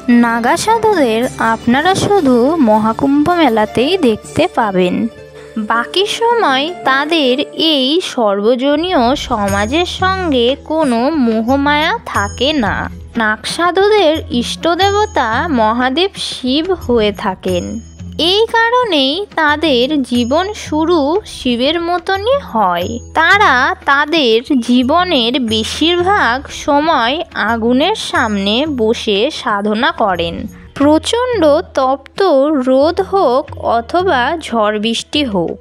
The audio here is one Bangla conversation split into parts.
নাগা সাধুদের আপনারা শুধু মহাকুম্ভ মেলাতেই দেখতে পাবেন। বাকি সময় তাদের এই সর্বজনীয় সমাজের সঙ্গে কোনো মোহমায়া থাকে না। নাগ সাধুদের ইষ্টদেবতা মহাদেব শিব হয়ে থাকেন। এই কারণেই তাদের জীবন শুরু শিবের মতনই হয়। তারা তাদের জীবনের বেশিরভাগ সময় আগুনের সামনে বসে সাধনা করেন। প্রচণ্ড তপ্ত রোদ হোক অথবা ঝড় বৃষ্টি হোক,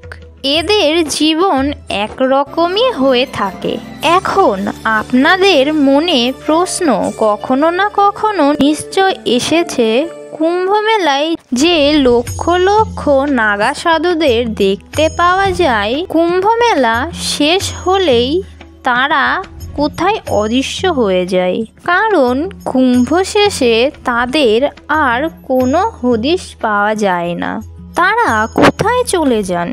এদের জীবন একরকমই হয়ে থাকে। এখন আপনাদের মনে প্রশ্ন কখনো না কখনো নিশ্চয় এসেছে, কুম্ভ মেলায় যে লক্ষ লক্ষ নাগা সাধুদের দেখতে পাওয়া যায়, কুম্ভ মেলা শেষ হলেই তারা কোথায় অদৃশ্য হয়ে যায়। কারণ কুম্ভ শেষে তাদের আর কোনো হদিশ পাওয়া যায় না। তারা কোথায় চলে যান,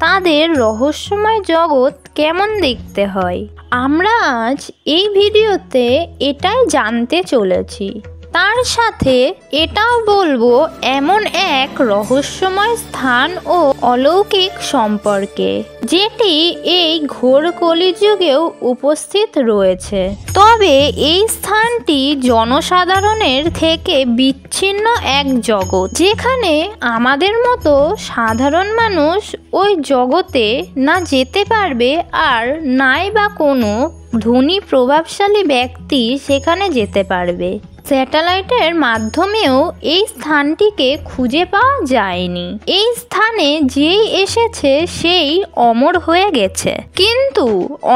তাদের রহস্যময় জগৎ কেমন দেখতে হয়, আমরা আজ এই ভিডিওতে এটাই জানতে চলেছি। তার সাথে এটাও বলবো এমন এক রহস্যময় স্থান ও অলৌকিক সম্পর্কে, যেটি এই ঘোর কলিযুগেও উপস্থিত রয়েছে। তবে এই স্থানটি জনসাধারণের থেকে বিচ্ছিন্ন এক জগৎ, যেখানে আমাদের মতো সাধারণ মানুষ ওই জগতে না যেতে পারবে, আর নাই বা কোনো ধনী প্রভাবশালী ব্যক্তি সেখানে যেতে পারবে। স্যাটেলাইটের মাধ্যমেও এই স্থানটিকে খুঁজে পাওয়া যায়নি। এই স্থানে যেই এসেছে সেই অমর হয়ে গেছে। কিন্তু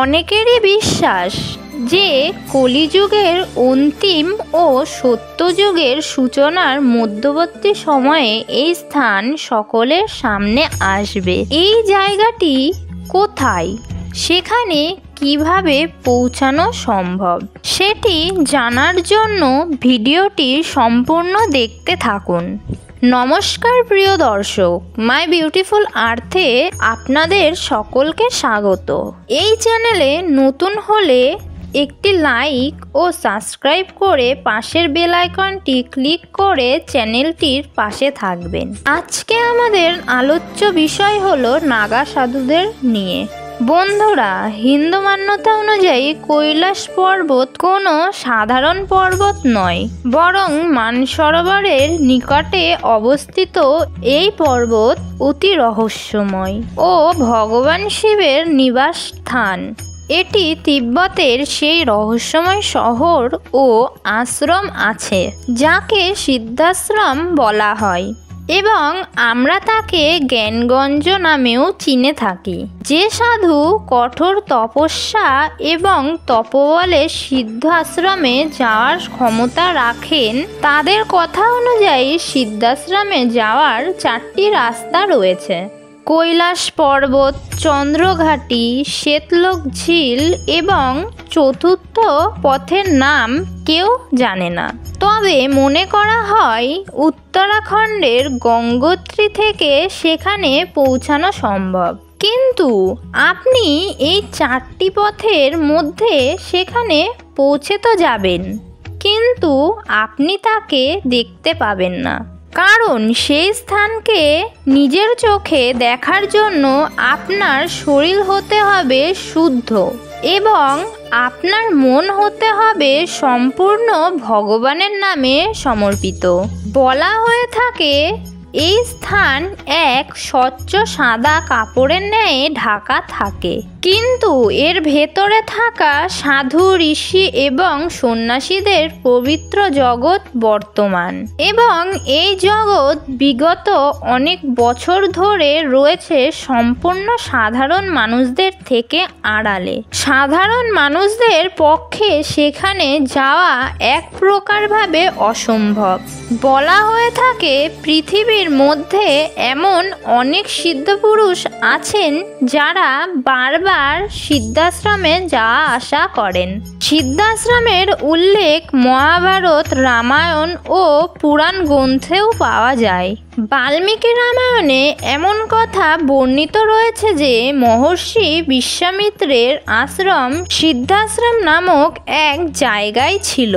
অনেকেরই বিশ্বাস যে কলিযুগের অন্তিম ও সত্যযুগের সূচনার মধ্যবর্তী সময়ে এই স্থান সকলের সামনে আসবে। এই জায়গাটি কোথায়, সেখানে কিভাবে পৌঁছানো সম্ভব, সেটি জানার জন্য ভিডিওটি সম্পূর্ণ দেখতে থাকুন। নমস্কার প্রিয় দর্শক, মাই বিউটিফুল আর্থে আপনাদের সকলকে স্বাগত। এই চ্যানেলে নতুন হলে একটি লাইক ও সাবস্ক্রাইব করে পাশের বেল আইকনটি ক্লিক করে চ্যানেলটির পাশে থাকবেন। আজকে আমাদের আলোচ্য বিষয় হলো নাগা সাধুদের নিয়ে। বন্ধুরা, হিন্দু মান্যতা অনুযায়ী কৈলাস পর্বত কোনো সাধারণ পর্বত নয়, বরং মানসরোবরের নিকটে অবস্থিত এই পর্বত অতি রহস্যময় ও ভগবান শিবের নিবাস স্থান। এটি তিব্বতের সেই রহস্যময় শহর ও আশ্রম আছে যাকে সিদ্ধাশ্রম বলা হয়, এবং আমরা তাকে জ্ঞানগঞ্জ নামেও চিনে থাকি। যে সাধু কঠোর তপস্যা এবং তপবলে সিদ্ধ আশ্রমে যাওয়ার ক্ষমতা রাখেন, তাদের কথা অনুযায়ী সিদ্ধাশ্রমে যাওয়ার 4টি রাস্তা রয়েছে: কৈলাস পর্বত, চন্দ্রঘাটি, শ্বেতলোক ঝিল এবং চতুর্থ পথের নাম কেউ জানে না। তবে মনে করা হয় উত্তরাখণ্ডের গঙ্গোত্রী থেকে সেখানে পৌঁছানো সম্ভব। কিন্তু আপনি এই 4টি পথের মধ্যে সেখানে পৌঁছে তো যাবেন, কিন্তু আপনি তাকে দেখতে পাবেন না। কারণ সেই স্থানকে নিজের চোখে দেখার জন্য আপনার শরীর হতে হবে শুদ্ধ এবং আপনার মন হতে হবে সম্পূর্ণ ভগবানের নামে সমর্পিত। বলা হয়ে থাকে এই স্থান এক স্বচ্ছ সাদা কাপড়ের ন্যায় ঢাকা থাকে, কিন্তু এর ভেতরে থাকা সাধু, ঋষি এবং সন্ন্যাসীদের পবিত্র জগৎ বর্তমান, এবং এই জগৎ বিগত অনেক বছর ধরে রয়েছে সম্পূর্ণ সাধারণ মানুষদের থেকে আড়ালে। সাধারণ মানুষদের পক্ষে সেখানে যাওয়া এক প্রকারভাবে অসম্ভব। বলা হয়ে থাকে পৃথিবীর মধ্যে এমন অনেক সিদ্ধপুরুষ আছেন যারা বারবার সিদ্ধাশ্রমে যাওয়া আসা করেন। সিদ্ধাশ্রমের উল্লেখ মহাভারত, রামায়ণ ও পুরাণ গ্রন্থেও পাওয়া যায়। বাল্মীকি রামায়ণে এমন কথা বর্ণিত রয়েছে যে মহর্ষি বিশ্বামিত্রের আশ্রম সিদ্ধাশ্রম নামক এক জায়গায় ছিল,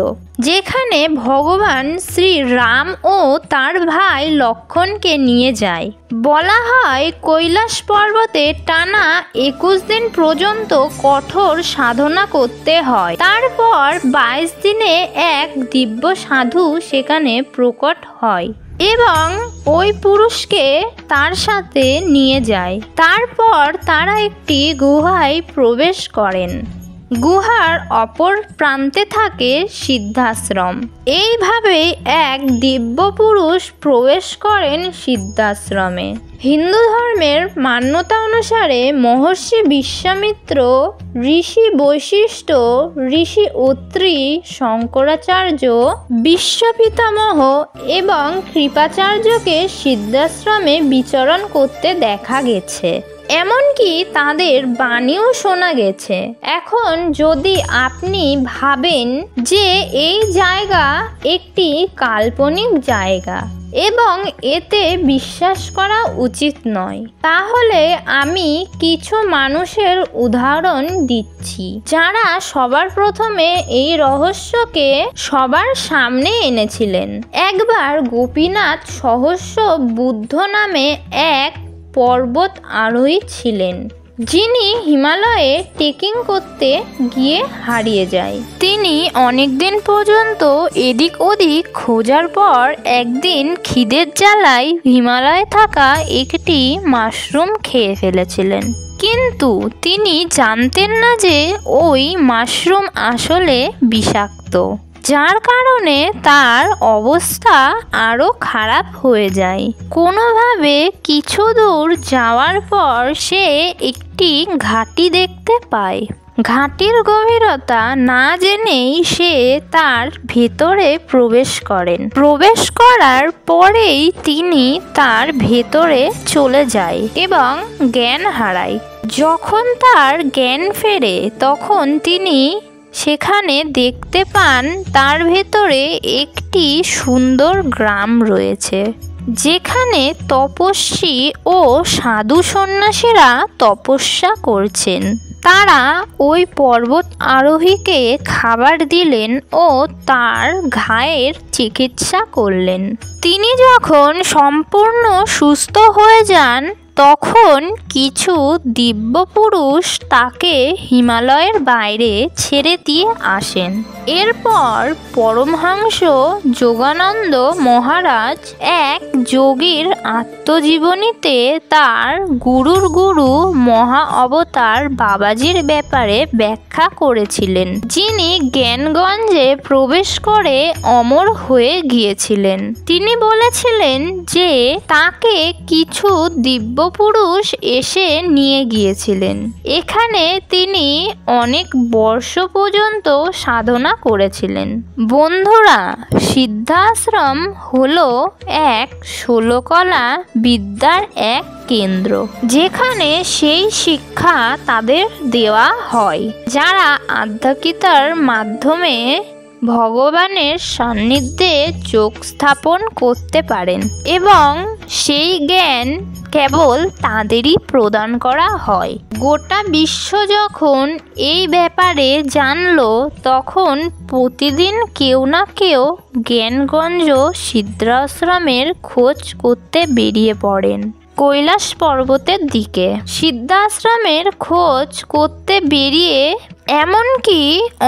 যেখানে ভগবান শ্রী রাম ও তার ভাই লক্ষ্মণকে নিয়ে যায়। বলা হয় কৈলাস পর্বতে টানা 21 দিন পর্যন্ত কঠোর সাধনা করতে হয়। তারপর 22 দিনে এক দিব্য সাধু সেখানে প্রকট হয় এবং ওই পুরুষকে তার সাথে নিয়ে যায়। তারপর তারা একটি গুহায় প্রবেশ করেন। গুহার অপর প্রান্তে থাকে সিদ্ধাশ্রম। এইভাবে এক দিব্য পুরুষ প্রবেশ করেন সিদ্ধাশ্রমে। হিন্দু ধর্মের মান্যতা অনুসারে মহর্ষি বিশ্বামিত্র, ঋষি বৈশিষ্ট্য, ঋষি অত্রি, শঙ্করাচার্য, বিশ্বপিতামহ এবং কৃপাচার্যকে সিদ্ধাশ্রমে বিচরণ করতে দেখা গেছে। এমনকি তাদের বাণীও শোনা গেছে। এখন যদি আপনি ভাবেন যে এই জায়গা একটি কাল্পনিক জায়গা এবং এতে বিশ্বাস করা উচিত নয়, তাহলে আমি কিছু মানুষের উদাহরণ দিচ্ছি যারা সবার প্রথমে এই রহস্যকে সবার সামনে এনেছিলেন। একবার গোপীনাথ সহস্র বুদ্ধ নামে এক পর্বত আরোহী ছিলেন, যিনি হিমালয়ে ট্রেকিং করতে গিয়ে হারিয়ে যায়। তিনি অনেকদিন পর্যন্ত এদিক ওদিক খোঁজার পর একদিন খিদের জ্বালায় হিমালয়ে থাকা একটি মাশরুম খেয়ে ফেলেছিলেন। কিন্তু তিনি জানতেন না যে ওই মাশরুম আসলে বিষাক্ত, যার কারণে তার অবস্থা আরও খারাপ হয়ে যায়। কোনোভাবে কিছু দূর যাওয়ার পর সে একটি ঘাঁটি দেখতে পায়। ঘাঁটির গভীরতা না জেনেই সে তার ভেতরে প্রবেশ করেন। প্রবেশ করার পরেই তিনি তার ভেতরে চলে যায় এবং জ্ঞান হারায়। যখন তার জ্ঞান ফেরে তখন তিনি সেখানে দেখতে পান তার ভেতরে একটি সুন্দর গ্রাম রয়েছে, যেখানে তপস্বী ও সাধু সন্ন্যাসীরা তপস্যা করছেন। তারা ওই পর্বত আরোহীকে খাবার দিলেন ও তার ঘায়ের চিকিৎসা করলেন। তিনি যখন সম্পূর্ণ সুস্থ হয়ে যান তখন কিছু দিব্য পুরুষ তাকে হিমালয়ের বাইরে ছেড়ে দিয়ে আসেন। এরপর পরমহংস যোগানন্দ মহারাজ এক যোগীর আত্মজীবনীতে তার গুরুর গুরু মহা অবতার বাবাজির ব্যাপারে ব্যাখ্যা করেছিলেন, যিনি জ্ঞানগঞ্জে প্রবেশ করে অমর হয়ে গিয়েছিলেন। তিনি বলেছিলেন যে তাকে কিছু দিব্য পুরুষ এসে নিয়ে গিয়েছিলেন। এখানে তিনি অনেক বর্ষ পর্যন্ত সাধনা করেছিলেন। বন্ধুরা, সিদ্ধাশ্রম হলো এক 16 কলা বিদ্যার এক কেন্দ্র, যেখানে সেই শিক্ষা তাদের দেওয়া হয় যারা আধ্যাত্মিকতার মাধ্যমে ভগবানের সান্নিধ্যে যোগ স্থাপন করতে পারেন এবং সেই জ্ঞান কেবল তাদেরই প্রদান করা হয়। গোটা বিশ্ব যখন এই ব্যাপারে জানলো তখন প্রতিদিন কেউ না কেউ জ্ঞানগঞ্জ সিদ্ধাশ্রমের খোঁজ করতে বেরিয়ে পড়েন কৈলাস পর্বতের দিকে। সিদ্ধাশ্রমের খোঁজ করতে বেরিয়ে এমনকি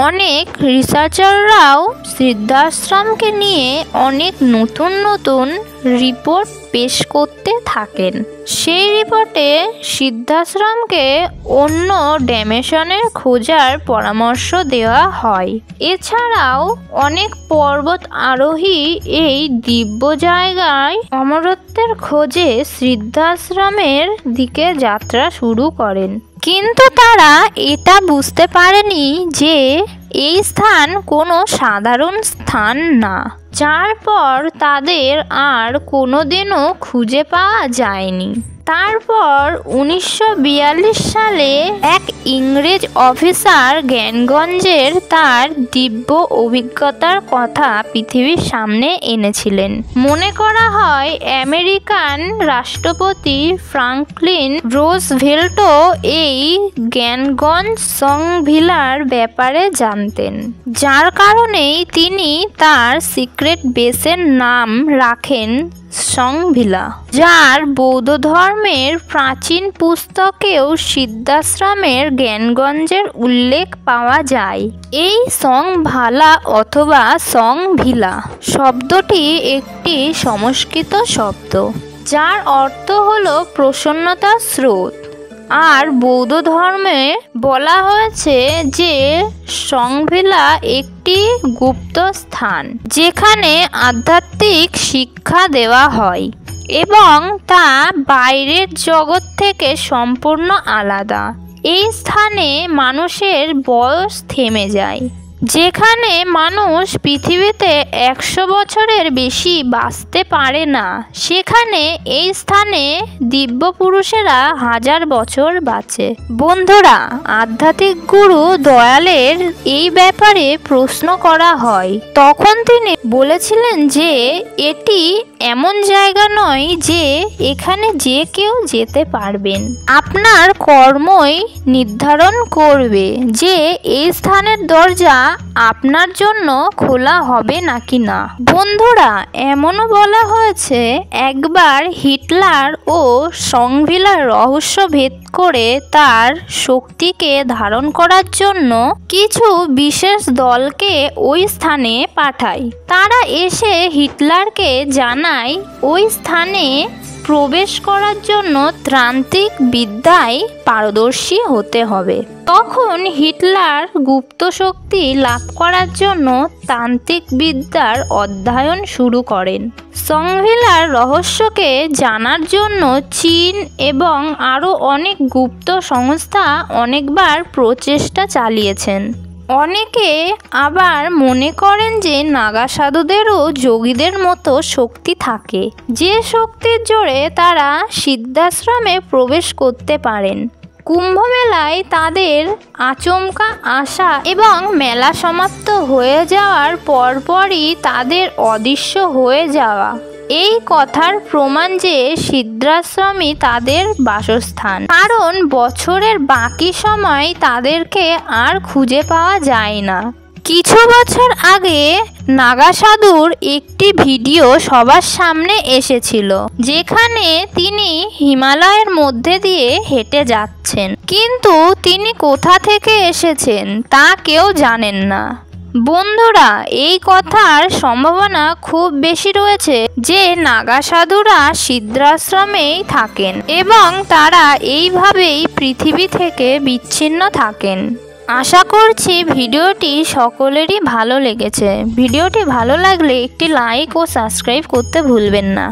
অনেক রিসার্চাররাও সিদ্ধাশ্রমকে নিয়ে অনেক নতুন নতুন রিপোর্ট পেশ করতে থাকেন। সেই রিপোর্টে সিদ্ধাশ্রমকে অন্য ডাইমেনশনের খোঁজার পরামর্শ দেওয়া হয়। এছাড়াও অনেক পর্বত আরোহী এই দিব্য জায়গায় অমরত্বের খোঁজে সিদ্ধাশ্রমের দিকে যাত্রা শুরু করেন, কিন্তু তারা এটা বুঝতে পারেনি যে এই স্থান কোনো সাধারণ স্থান না, যার পর তাদের আর কোনোদিনও খুঁজে পাওয়া যায়নি। তারপর 1942 সালে এক ইংরেজ অফিসার জ্ঞানগঞ্জের তার দিব্য অভিজ্ঞতার কথা পৃথিবীর সামনে এনেছিলেন। মনে করা হয় আমেরিকান রাষ্ট্রপতি ফ্রাঙ্কলিন রুজভেল্টও এই জ্ঞানগঞ্জ সংভিলার ব্যাপারে জানতেন, যার কারণেই তিনি তার সিক্রেট বেসের নাম রাখেন সংভিলা, যার বৌদ্ধ ধর্মের প্রাচীন পুস্তকেও সিদ্ধাশ্রমের জ্ঞানগঞ্জের উল্লেখ পাওয়া যায়। এই সংভালা অথবা সংভিলা শব্দটি একটি সংস্কৃত শব্দ, যার অর্থ হলো প্রসন্নতার স্রোত। আর বৌদ্ধ ধর্মে বলা হয়েছে যে সংভিলা একটি গুপ্ত স্থান, যেখানে আধ্যাত্মিক শিক্ষা দেওয়া হয় এবং তা বাইরের জগৎ থেকে সম্পূর্ণ আলাদা। এই স্থানে মানুষের বয়স থেমে যায়, যেখানে মানুষ পৃথিবীতে 100 বছরের বেশি বাঁচতে পারে না, সেখানে এই স্থানে দিব্য পুরুষেরা 1000 বছর বাঁচে। বন্ধুরা, আধ্যাত্মিক গুরু দয়ালের এই ব্যাপারে প্রশ্ন করা হয়। তখন তিনি বলেছিলেন যে এটি এমন জায়গা নয় যে এখানে যে কেউ যেতে পারবেন। আপনার কর্মই নির্ধারণ করবে যে এই স্থানের দরজা আপনার জন্য খোলা হবে নাকি না। বন্ধুরা, এমনও বলা হয়েছে একবার হিটলার ও সংভিলার রহস্য ভেদ করে তার শক্তিকে ধারণ করার জন্য কিছু বিশেষ দলকে ওই স্থানে পাঠায়। তারা এসে হিটলারকে জানায় ওই স্থানে প্রবেশ করার জন্য তান্ত্রিক বিদ্যায় পারদর্শী হতে হবে। তখন হিটলার গুপ্ত শক্তি লাভ করার জন্য তান্ত্রিক বিদ্যার অধ্যয়ন শুরু করেন। সংভিলার রহস্যকে জানার জন্য চীন এবং আরও অনেক গুপ্ত সংস্থা অনেকবার প্রচেষ্টা চালিয়েছেন। অনেকে আবার মনে করেন যে নাগা সাধুদেরও যোগীদের মতো শক্তি থাকে, যে শক্তির জোরে তারা সিদ্ধাশ্রমে প্রবেশ করতে পারেন। কুম্ভ মেলায় তাদের আচমকা আসা এবং মেলা সমাপ্ত হয়ে যাওয়ার পরপরই তাদের অদৃশ্য হয়ে যাওয়া এই কথার প্রমাণ যে সিদ্ধাশ্রমই তাদের বাসস্থান, কারণ বছরের বাকি সময় তাদেরকে আর খুঁজে পাওয়া যায় না। কিছু বছর আগে নাগা সাধুর একটি ভিডিও সবার সামনে এসেছিল, যেখানে তিনি হিমালয়ের মধ্যে দিয়ে হেঁটে যাচ্ছেন, কিন্তু তিনি কোথা থেকে এসেছেন তা কেউ জানেন না। বন্ধুরা, এই কথার সম্ভাবনা খুব বেশি রয়েছে যে নাগা সাধুরা সিদ্ধাশ্রমেই থাকেন এবং তারা এইভাবেই পৃথিবী থেকে বিচ্ছিন্ন থাকেন। আশা করছি ভিডিওটি সকলেরই ভালো লেগেছে। ভিডিওটি ভালো লাগলে একটি লাইক ও সাবস্ক্রাইব করতে ভুলবেন না।